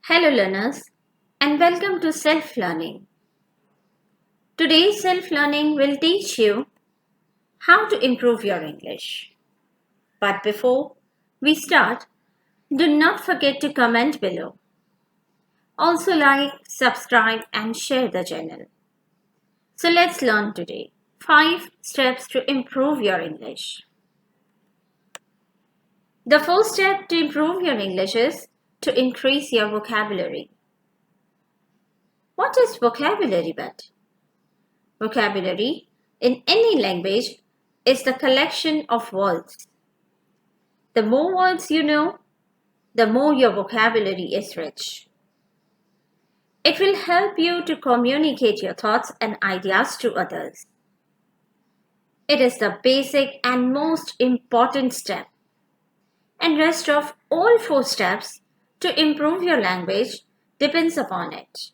Hello learners and welcome to self-learning. Today's self-learning will teach you how to improve your English. But before we start, do not forget to comment below. Also like, subscribe and share the channel. So let's learn today 5 steps to improve your English. The first step to improve your English is to increase your vocabulary. What is vocabulary but? Vocabulary in any language is the collection of words. The more words you know, the more your vocabulary is rich. It will help you to communicate your thoughts and ideas to others. It is the basic and most important step. And rest of all 4 steps to improve your language depends upon it.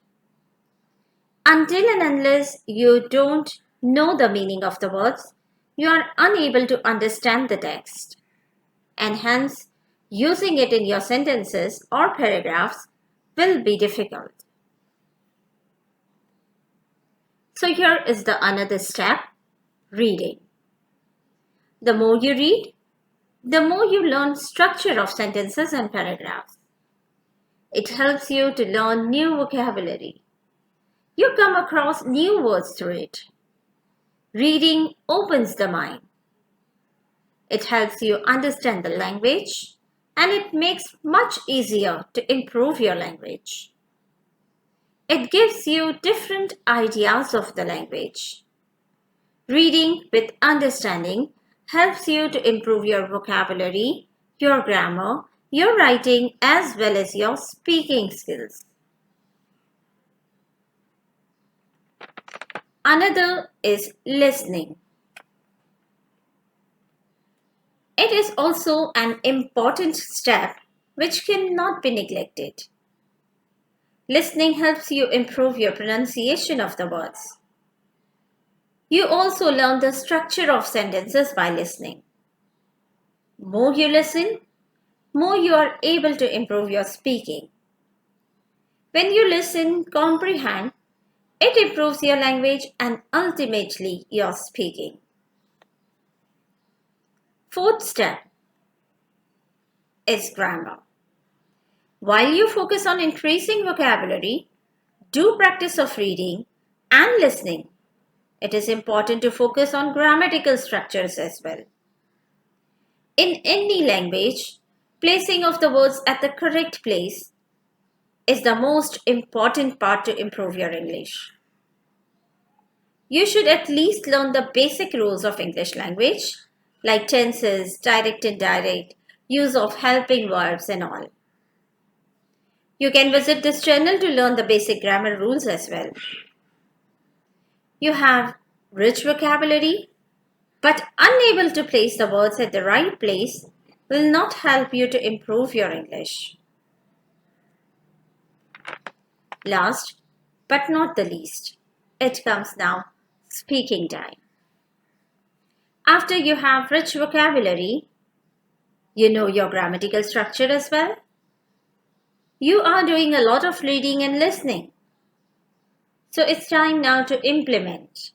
Until and unless you don't know the meaning of the words, you are unable to understand the text. And hence, using it in your sentences or paragraphs will be difficult. So here is the another step, reading. The more you read, the more you learn structure of sentences and paragraphs. It helps you to learn new vocabulary. You come across new words through it. Reading opens the mind. It helps you understand the language and it makes much easier to improve your language. It gives you different ideas of the language. Reading with understanding helps you to improve your vocabulary, your grammar, your writing as well as your speaking skills. Another is listening. It is also an important step which cannot be neglected. Listening helps you improve your pronunciation of the words. You also learn the structure of sentences by listening. More you listen, more you are able to improve your speaking. When you listen, comprehend, it improves your language and ultimately your speaking. Fourth step is grammar. While you focus on increasing vocabulary, do practice of reading and listening. It is important to focus on grammatical structures as well. In any language, placing of the words at the correct place is the most important part to improve your English. You should at least learn the basic rules of English language, like tenses, direct, indirect, use of helping verbs and all. You can visit this channel to learn the basic grammar rules as well. You have rich vocabulary, but unable to place the words at the right place will not help you to improve your English. Last but not the least, it comes now speaking time. After you have rich vocabulary, you know your grammatical structure as well. You are doing a lot of reading and listening. So it's time now to implement.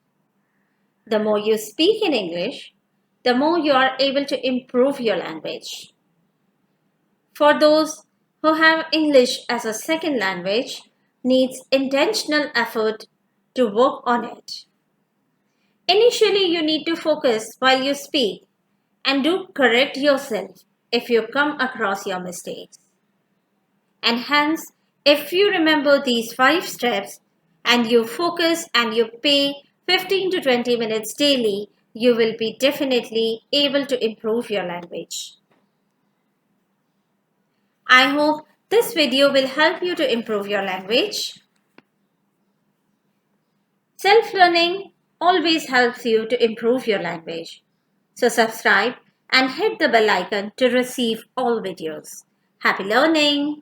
The more you speak in English, the more you are able to improve your language. For those who have English as a second language, needs intentional effort to work on it. Initially, you need to focus while you speak and do correct yourself if you come across your mistakes. And hence, if you remember these 5 steps and you focus and you pay 15 to 20 minutes daily, you will be definitely able to improve your language. I hope this video will help you to improve your language. Self-learning always helps you to improve your language. So subscribe and hit the bell icon to receive all videos. Happy learning!